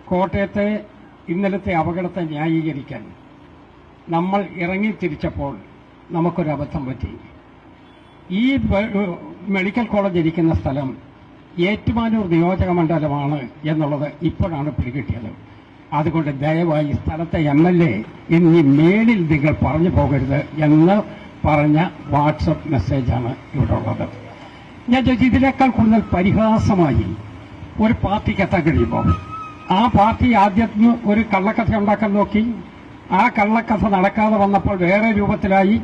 കോട്ടയത്തെ ഇന്നലത്തെ അപകടത്തെ ന്യായീകരിക്കാൻ നമ്മൾ ഇറങ്ങിത്തിരിച്ചപ്പോൾ നമുക്കൊരബദ്ധം പറ്റി. ഈ മെഡിക്കൽ കോളേജ് ഇരിക്കുന്ന സ്ഥലം ഏറ്റുമാനൂർ നിയോജക മണ്ഡലമാണ് എന്നുള്ളത് ഇപ്പോഴാണ് പിടികിട്ടിയത്. അതുകൊണ്ട് ദയവായി സ്ഥലത്തെ MLA ഇനി മേലിൽ നിങ്ങൾ പറഞ്ഞു പോകരുത് എന്ന് പറഞ്ഞ വാട്സപ്പ് മെസ്സേജാണ് ഇവിടെ ഉള്ളത്. ഞാൻ ചോദിച്ചു, ഇതിനേക്കാൾ കൂടുതൽ പരിഹാസമായി ഒരു പാർട്ടിക്ക് എത്താൻ കഴിയുമ്പോൾ ആ പാർട്ടി ആദ്യം ഒരു കള്ളക്കഥ ഉണ്ടാക്കാൻ നോക്കി. ആ കള്ളക്കഥ നടക്കാതെ വന്നപ്പോൾ വേറെ രൂപത്തിലായി.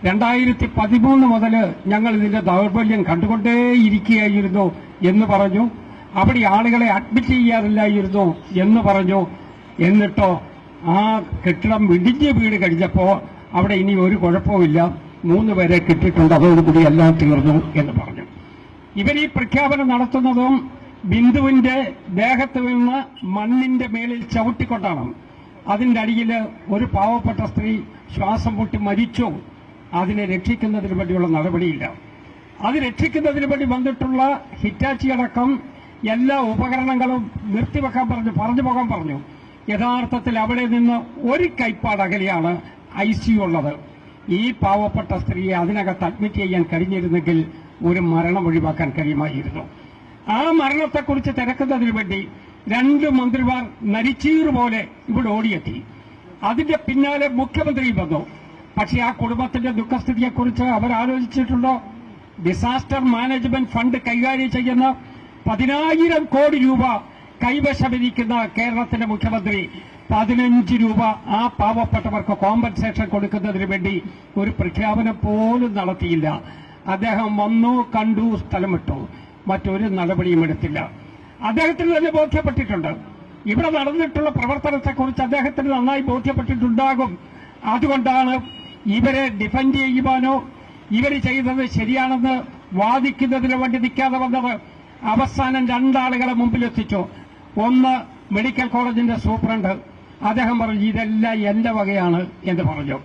2013 മുതൽ ഞങ്ങൾ ഇതിന്റെ ദൗർബല്യം കണ്ടുകൊണ്ടേയിരിക്കുകയായിരുന്നു എന്ന് പറഞ്ഞു. അവിടെ ആളുകളെ അഡ്മിറ്റ് ചെയ്യാറില്ലായിരുന്നു എന്ന് പറഞ്ഞു. എന്നിട്ടോ ആ കെട്ടിടം ഇടിഞ്ഞ് വീട് കഴിഞ്ഞപ്പോൾ അവിടെ ഇനി ഒരു കുഴപ്പമില്ല, 3 പേരെ കിട്ടിയിട്ടുണ്ട്, അതോടുകൂടി എല്ലാം തീർന്നു എന്ന് പറഞ്ഞു. ഇവർ ഈ പ്രഖ്യാപനം നടത്തുന്നതും ബിന്ദുവിന്റെ ദേഹത്ത് നിന്ന് മണ്ണിന്റെ മേലിൽ ചവിട്ടിക്കൊണ്ടാണ്. അതിന്റെ അടിയിൽ ഒരു പാവപ്പെട്ട സ്ത്രീ ശ്വാസം മുട്ടി മരിച്ചു. അതിനെ രക്ഷിക്കുന്നതിന് വേണ്ടിയുള്ള നടപടിയില്ല. അത് രക്ഷിക്കുന്നതിന് വേണ്ടി വന്നിട്ടുള്ള ഹിറ്റാച്ചി അടക്കം എല്ലാ ഉപകരണങ്ങളും നിർത്തിവെക്കാൻ പറഞ്ഞു പോകാൻ പറഞ്ഞു. യഥാർത്ഥത്തിൽ അവിടെ നിന്ന് ഒരു കൈപ്പാട് അകലെയാണ് ICU ഉള്ളത്. ഈ പാവപ്പെട്ട സ്ത്രീയെ അതിനകത്ത് അഡ്മിറ്റ് ചെയ്യാൻ കഴിഞ്ഞിരുന്നെങ്കിൽ ഒരു മരണം ഒഴിവാക്കാൻ കഴിയുമായിരുന്നു. ആ മരണത്തെക്കുറിച്ച് തിരക്കുന്നതിന് വേണ്ടി 2 മന്ത്രിമാർ നരിച്ചീറ് പോലെ ഇവിടെ ഓടിയെത്തി. അതിന്റെ പിന്നാലെ മുഖ്യമന്ത്രി വന്നു. പക്ഷേ ആ കുടുംബത്തിന്റെ ദുഃഖസ്ഥിതിയെക്കുറിച്ച് അവർ ആലോചിച്ചിട്ടുണ്ടോ? ഡിസാസ്റ്റർ മാനേജ്മെന്റ് ഫണ്ട് കൈകാര്യം ചെയ്യുന്ന 10,000 കോടി രൂപ കൈവശമിരിക്കുന്ന കേരളത്തിന്റെ മുഖ്യമന്ത്രി 15 രൂപ ആ പാവപ്പെട്ടവർക്ക് കോമ്പൻസേഷൻ കൊടുക്കുന്നതിന് വേണ്ടി ഒരു പ്രഖ്യാപനം പോലും നടത്തിയില്ല. അദ്ദേഹം വന്നു, കണ്ടു, സ്ഥലം വിട്ടു, മറ്റൊരു നടപടിയും എടുത്തില്ല. അദ്ദേഹത്തിന് തന്നെ ബോധ്യപ്പെട്ടിട്ടുണ്ട്. ഇവിടെ നടന്നിട്ടുള്ള പ്രവർത്തനത്തെക്കുറിച്ച് അദ്ദേഹത്തിന് നന്നായി ബോധ്യപ്പെട്ടിട്ടുണ്ടാകും. അതുകൊണ്ടാണ് ഇവരെ ഡിഫെൻഡ് ചെയ്യുവാനോ ഇവർ ചെയ്തത് ശരിയാണെന്ന് വാദിക്കുന്നതിന് വേണ്ടി നിൽക്കാതെ വന്നത്. അവസാനം 2 ആളുകളെ മുമ്പിലെത്തിച്ചു. ഒന്ന് മെഡിക്കൽ കോളേജിന്റെ സൂപ്രണ്ട്. അദ്ദേഹം പറഞ്ഞു, ഇതെല്ലാം എന്റെ വകയാണ് എന്ന് പറഞ്ഞു.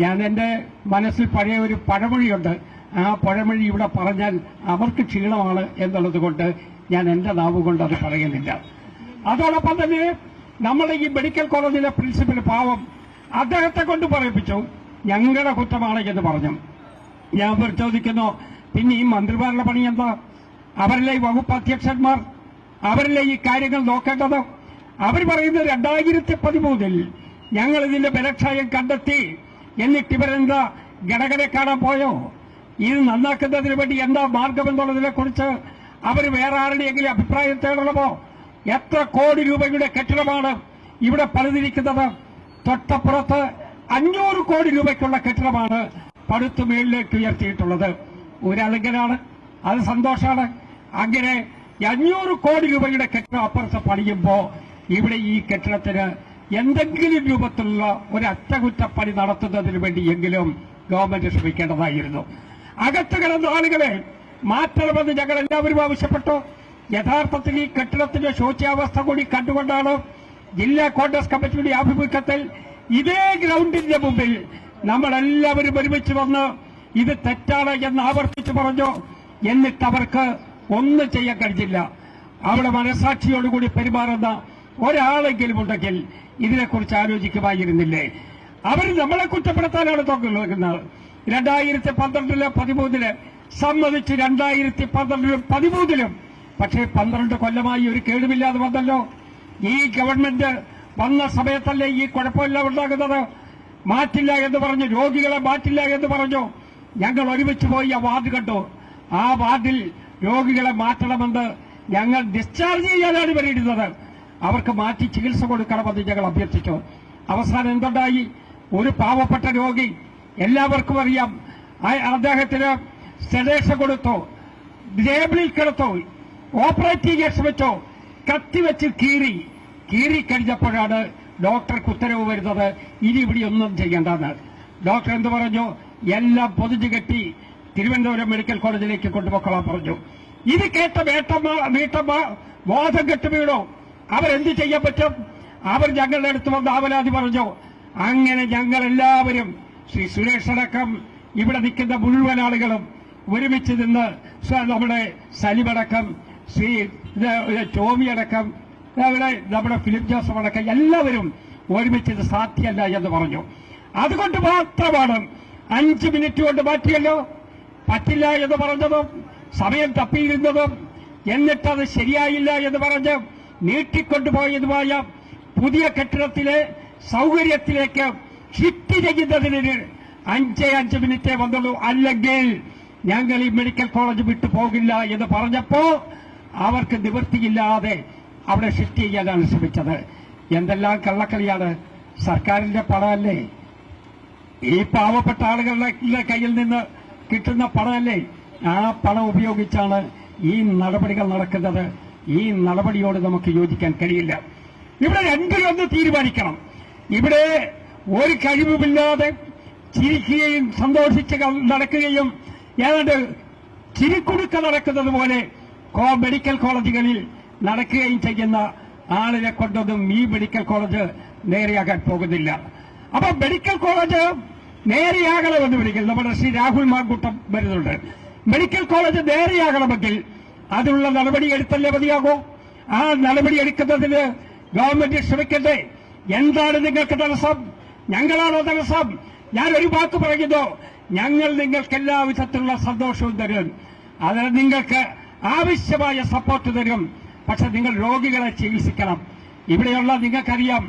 ഞാൻ എന്റെ മനസ്സിൽ പഴയ ഒരു പഴമൊഴിയുണ്ട്. ആ പഴമൊഴി ഇവിടെ പറഞ്ഞാൽ അവർക്ക് ക്ഷീണമാണ് എന്നുള്ളത് കൊണ്ട് ഞാൻ എന്റെ നാവ് കൊണ്ട് അത് പറയുന്നില്ല. അതോടൊപ്പം തന്നെ നമ്മുടെ ഈ മെഡിക്കൽ കോളേജിലെ പ്രിൻസിപ്പൽ പാവം അദ്ദേഹത്തെ കൊണ്ട് പറയിപ്പിച്ചു, ഞങ്ങളുടെ കുറ്റമാണ് എന്ന് പറഞ്ഞു. ഞാൻ ചോദിക്കുന്നു, പിന്നെ ഈ മന്ത്രിമാരുടെ പണി എന്താ? അവരല്ലേ ഈ വകുപ്പ് അധ്യക്ഷന്മാർ? അവരല്ലേ ഈ കാര്യങ്ങൾ നോക്കേണ്ടത്? അവർ പറയുന്നത് 2013 ഞങ്ങൾ ഇതിന്റെ ബലക്ഷയം കണ്ടെത്തി. എന്നിട്ട് ഇവരെന്താ ഘടകനെ കാണാൻ പോയോ? ഇത് നന്നാക്കുന്നതിന് വേണ്ടി എന്താ മാർഗമെന്നുള്ളതിനെ കുറിച്ച് അവർ വേറെ ആരുടെയെങ്കിലും അഭിപ്രായം തേടണമോ? എത്ര കോടി രൂപയുടെ കെട്ടിടമാണ് ഇവിടെ പണിതിരിക്കുന്നത്? തൊട്ടപ്പുറത്ത് 500 കോടി രൂപയ്ക്കുള്ള കെട്ടിടമാണ് പടുത്തു മേളിലേക്ക് ഉയർത്തിയിട്ടുള്ളത്. ഒരലങ്കനാണ്, അത് സന്തോഷമാണ്. അങ്ങനെ 500 കോടി രൂപയുടെ കെട്ടിടം അപ്പുറത്ത് പണിയുമ്പോൾ ഇവിടെ ഈ കെട്ടിടത്തിന് എന്തെങ്കിലും രൂപത്തിലുള്ള ഒരു അറ്റകുറ്റപ്പണി നടത്തുന്നതിന് വേണ്ടിയെങ്കിലും ഗവൺമെന്റ് ശ്രമിക്കേണ്ടതായിരുന്നു. അകത്ത് കിടന്ന ആളുകളെ മാറ്റണമെന്ന് ഞങ്ങൾ എല്ലാവരും ആവശ്യപ്പെട്ടു. യഥാർത്ഥത്തിൽ ഈ കെട്ടിടത്തിന്റെ ശോച്യാവസ്ഥ കൂടി കണ്ടുകൊണ്ടാണ് ജില്ലാ കോൺഗ്രസ് കമ്മിറ്റിയുടെ ആഭിമുഖ്യത്തിൽ ഇതേ ഗ്രൌണ്ടിന്റെ മുമ്പിൽ നമ്മളെല്ലാവരും ഒരുമിച്ച് വന്ന് ഇത് തെറ്റാണ് എന്ന് ആവർത്തിച്ചു പറഞ്ഞു. എന്നിട്ട് അവർക്ക് ഒന്നും ചെയ്യാൻ കഴിഞ്ഞില്ല. അവിടെ മനസാക്ഷിയോടുകൂടി പെരുമാറുന്ന ഒരാളെങ്കിലും ഉണ്ടെങ്കിൽ ഇതിനെക്കുറിച്ച് ആലോചിക്കുമായിരുന്നില്ലേ? അവർ നമ്മളെ കുറ്റപ്പെടുത്താനാണ് നോക്കുന്നത്. 2012-ലും 2013-ലും സമ്മതിച്ച് 2012-ലും 2013-ലും. പക്ഷേ 12 കൊല്ലമായി ഒരു കേടുമില്ലാതെ വന്നല്ലോ. ഈ ഗവൺമെന്റ് വന്ന സമയത്തല്ലേ ഈ കുഴപ്പമില്ല ഉണ്ടാകുന്നത്? മാറ്റില്ല എന്ന് പറഞ്ഞു, രോഗികളെ മാറ്റില്ല എന്ന് പറഞ്ഞു. ഞങ്ങൾ ഒരുമിച്ച് പോയി ആ വാർഡ് കണ്ടു. ആ വാർഡിൽ രോഗികളെ മാറ്റണമെന്ന് ഞങ്ങൾ ഡിസ്ചാർജ് ചെയ്യാനാണ് വരേണ്ടത്. അവർക്ക് മാറ്റി ചികിത്സ കൊടുക്കണമെന്ന് ഞങ്ങൾ അഭ്യർത്ഥിച്ചു. അവസാനം എന്തുണ്ടായി? ഒരു പാവപ്പെട്ട രോഗി, എല്ലാവർക്കും അറിയാം, അദ്ദേഹത്തിന് സെഡേഷൻ കൊടുത്തു, ടേബിളിൽ കിടത്തു, ഓപ്പറേറ്റ് ചെയ്യാൻ ശ്രമിച്ചു, കത്തിവെച്ച് കീറി കഴിഞ്ഞപ്പോഴാണ് ഡോക്ടർക്ക് ഉത്തരവ് വരുന്നത്, ഇനി ഇവിടെ ഒന്നും ചെയ്യേണ്ടെന്ന്. ഡോക്ടർ എന്ത് പറഞ്ഞു? എല്ലാം പൊതിഞ്ഞു കെട്ടി തിരുവനന്തപുരം മെഡിക്കൽ കോളേജിലേക്ക് കൊണ്ടുപോക്കാൻ പറഞ്ഞു. ഇത് കേട്ട വീട്ടമ്മ ബോധം കെട്ട് വീണു. അവരെന്ത് ചെയ്യാൻ പറ്റും? അവർ ഞങ്ങളുടെ അടുത്ത് വന്ന് ആവലാതി പറഞ്ഞു. അങ്ങനെ ഞങ്ങളെല്ലാവരും, ശ്രീ സുരേഷ് അടക്കം ഇവിടെ നിൽക്കുന്ന മുഴുവൻ ആളുകളും ഒരുമിച്ച് നിന്ന്, നമ്മുടെ സലിമടക്കം, ശ്രീ ടോമിയടക്കം ഇവിടെ നമ്മുടെ ഫിലിപ്പ് ജോസഫ് അടക്കം എല്ലാവരും ഒരുമിച്ച് ഇത് സാധ്യമല്ല എന്ന് പറഞ്ഞു. അതുകൊണ്ട് മാത്രമാണ് 5 മിനിറ്റ് കൊണ്ട് മാറ്റിയല്ലോ പറ്റില്ല എന്ന് പറഞ്ഞതും സമയം തപ്പിയിരുന്നതും എന്നിട്ടത് ശരിയായില്ല എന്ന് പറഞ്ഞ് നീട്ടിക്കൊണ്ടുപോയതുമായ പുതിയ കെട്ടിടത്തിലെ സൗകര്യത്തിലേക്ക് ഷിഫ്റ്റ് ചെയ്യുന്നതിന് 5 മിനിറ്റേ വന്നുള്ളൂ. അല്ലെങ്കിൽ ഞങ്ങൾ ഈ മെഡിക്കൽ കോളേജ് വിട്ടു പോകില്ല എന്ന് പറഞ്ഞപ്പോ അവർക്ക് നിവൃത്തിയില്ലാതെ അവിടെ ഷിഫ്റ്റ് ചെയ്യാനാണ് ശ്രമിച്ചത്. എന്തെല്ലാം കള്ളക്കളിയാണ്! സർക്കാരിന്റെ പണമല്ലേ, ഈ പാവപ്പെട്ട ആളുകളുടെ കയ്യിൽ നിന്ന് കിട്ടുന്ന പണമല്ലേ, ആ പണം ഉപയോഗിച്ചാണ് ഈ നടപടികൾ നടക്കുന്നത്. ഈ നടപടിയോട് നമുക്ക് യോജിക്കാൻ കഴിയില്ല. ഇവിടെ രണ്ടിലൊന്ന് തീരുമാനിക്കണം. ഇവിടെ ഒരു കഴിവുമില്ലാതെ ചിരിക്കുകയും സന്തോഷിച്ച് നടക്കുകയും ഏതാണ്ട് ചിരിക്കുടുക്ക നടക്കുന്നത് പോലെ മെഡിക്കൽ കോളേജുകളിൽ നടക്കുകയും ചെയ്യുന്ന ആളിനെ കൊണ്ടൊന്നും ഈ മെഡിക്കൽ കോളേജ് നേരെയാകാൻ പോകുന്നില്ല. അപ്പൊ മെഡിക്കൽ കോളേജ് നേരെയാകണമെന്ന് വിളിക്കൽ നമ്മുടെ ശ്രീ രാഹുൽ മാങ്കൂട്ടം വരുന്നുണ്ട്. മെഡിക്കൽ കോളേജ് നേരെയാകണമെങ്കിൽ അതിനുള്ള നടപടി എടുത്തല്ലേ മതിയാകൂ. ആ നടപടി എടുക്കുന്നതിന് ഗവൺമെന്റ് ശ്രമിക്കട്ടെ. എന്താണ് നിങ്ങൾക്ക് തടസ്സം? ഞങ്ങളാണോ തടസ്സം? ഞാൻ ഒരു വാക്ക് പറയുന്നു, ഞങ്ങൾ നിങ്ങൾക്ക് എല്ലാ വിധത്തിലുള്ള സന്തോഷവും തരും, അത് നിങ്ങൾക്ക് ആവശ്യമായ സപ്പോർട്ട് തരും. പക്ഷെ നിങ്ങൾ രോഗികളെ ചികിത്സിക്കണം. ഇവിടെയുള്ള നിങ്ങൾക്കറിയാം,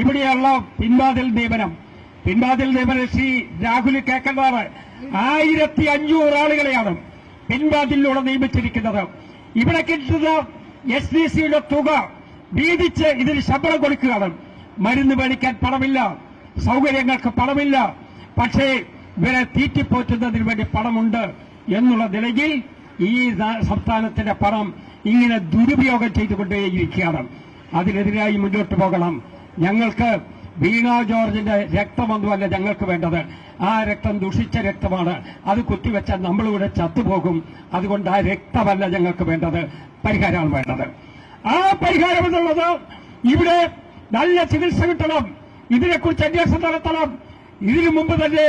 ഇവിടെയുള്ള പിൻവാതിൽ നിയമനം ശ്രീ രാഹുൽ കേൾക്കുന്നതാണ്. 1500 ആളുകളെയാണ് പിൻവാതിലൂടെ നിയമിച്ചിരിക്കുന്നത്. ഇവിടെ കിട്ടുന്ന SDCയുടെ തുക വീതിച്ച് ഇതിന് ശമ്പളം കൊടുക്കുകയാണ്. മരുന്ന് മേടിക്കാൻ പണമില്ല, സൗകര്യങ്ങൾക്ക് പണമില്ല, പക്ഷേ ഇവരെ തീറ്റിപ്പോറ്റുന്നതിന് വേണ്ടി പണമുണ്ട് എന്നുള്ള നിലയിൽ ഈ സംസ്ഥാനത്തിന്റെ പണം ഇങ്ങനെ ദുരുപയോഗം ചെയ്തുകൊണ്ടേയിരിക്കുകയാണ്. അതിനെതിരായി മുന്നോട്ട് പോകണം. ഞങ്ങൾക്ക് വീണ ജോർജിന്റെ രക്തമൊന്നുമല്ല ഞങ്ങൾക്ക് വേണ്ടത്. ആ രക്തം ദുഷിച്ച രക്തമാണ്. അത് കുത്തിവെച്ചാൽ നമ്മളിവിടെ ചത്തുപോകും. അതുകൊണ്ട് ആ രക്തമല്ല ഞങ്ങൾക്ക് വേണ്ടത്, പരിഹാരമാണ് വേണ്ടത്. ആ പരിഹാരം എന്നുള്ളത് ഇവിടെ നല്ല ചികിത്സ കിട്ടണം. ഇതിനെക്കുറിച്ച് അന്വേഷണം നടത്തണം. ഇതിനു മുമ്പ് തന്നെ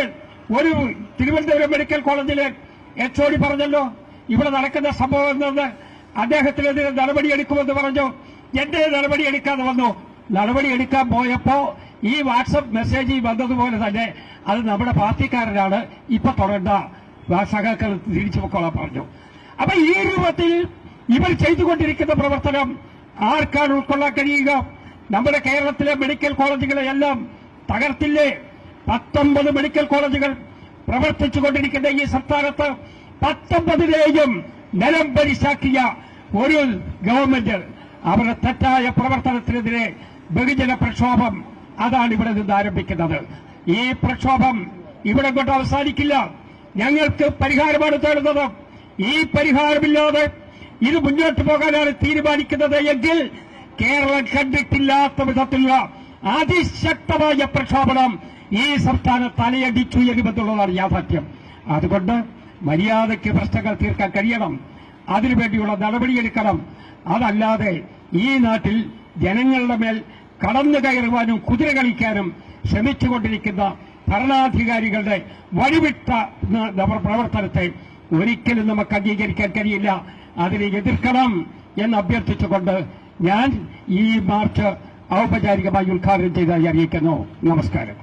ഒരു തിരുവനന്തപുരം മെഡിക്കൽ കോളേജിലെ HOD പറഞ്ഞല്ലോ, ഇവിടെ നടക്കുന്ന സംഭവം എന്നത് അദ്ദേഹത്തിനെതിരെ നടപടിയെടുക്കുമെന്ന് പറഞ്ഞു. എന്റെ നടപടിയെടുക്കാതെ വന്നു. നടപടിയെടുക്കാൻ പോയപ്പോ ഈ വാട്സപ്പ് മെസ്സേജ് വന്നതുപോലെ തന്നെ അത് നമ്മുടെ പാർട്ടിക്കാരനാണ്, ഇപ്പൊ തുടരണ്ട, സഖാക്കൾ തിരിച്ചു പൊക്കോളാൻ പറഞ്ഞു. അപ്പൊ ഈ രൂപത്തിൽ ഇവർ ചെയ്തുകൊണ്ടിരിക്കുന്ന പ്രവർത്തനം ആർക്കാണ് ഉൾക്കൊള്ളാൻ കഴിയുക? നമ്മുടെ കേരളത്തിലെ മെഡിക്കൽ കോളേജുകളെയെല്ലാം തകർത്തില്ലേ? 19 മെഡിക്കൽ കോളേജുകൾ പ്രവർത്തിച്ചുകൊണ്ടിരിക്കുന്ന ഈ സംസ്ഥാനത്ത് 19നെയും നിലം പരിശാക്കിയ ഒരു ഗവൺമെന്റ് അവരുടെ തെറ്റായ പ്രവർത്തനത്തിനെതിരെ ബഹുജന പ്രക്ഷോഭം അതാണ് ഇവിടെ നിന്ന് ആരംഭിക്കുന്നത്. ഈ പ്രക്ഷോഭം ഇവിടെ കൊണ്ട് അവസാനിക്കില്ല. ഞങ്ങൾക്ക് പരിഹാരമാണ് തേടുന്നത്. ഈ പരിഹാരമില്ലാതെ ഇത് മുന്നോട്ട് പോകാനാണ് തീരുമാനിക്കുന്നത് എങ്കിൽ കേരളം കണ്ടിട്ടില്ലാത്ത വിധത്തിലുള്ള അതിശക്തമായ പ്രക്ഷോഭണം ഈ സംസ്ഥാനം തലയടിച്ചുയരുമെന്നുള്ളതാണ് യാഥാർത്ഥ്യം. അതുകൊണ്ട് മര്യാദയ്ക്ക് പ്രശ്നങ്ങൾ തീർക്കാൻ കഴിയണം. അതിനുവേണ്ടിയുള്ള നടപടിയെടുക്കണം. അതല്ലാതെ ഈ നാട്ടിൽ ജനങ്ങളുടെ മേൽ കടന്നു കയറുവാനും കുതിര കളിക്കാനും ശ്രമിച്ചുകൊണ്ടിരിക്കുന്ന ഭരണാധികാരികളുടെ വഴിവിട്ട പ്രവർത്തനത്തെ ഒരിക്കലും നമുക്ക് അംഗീകരിക്കാൻ കഴിയില്ല. അതിനെ എതിർക്കണം എന്ന് അഭ്യർത്ഥിച്ചുകൊണ്ട് ഞാൻ ഈ മാർച്ച് ഔപചാരികമായി ഉദ്ഘാടനം ചെയ്തതായി അറിയിക്കുന്നു. നമസ്കാരം.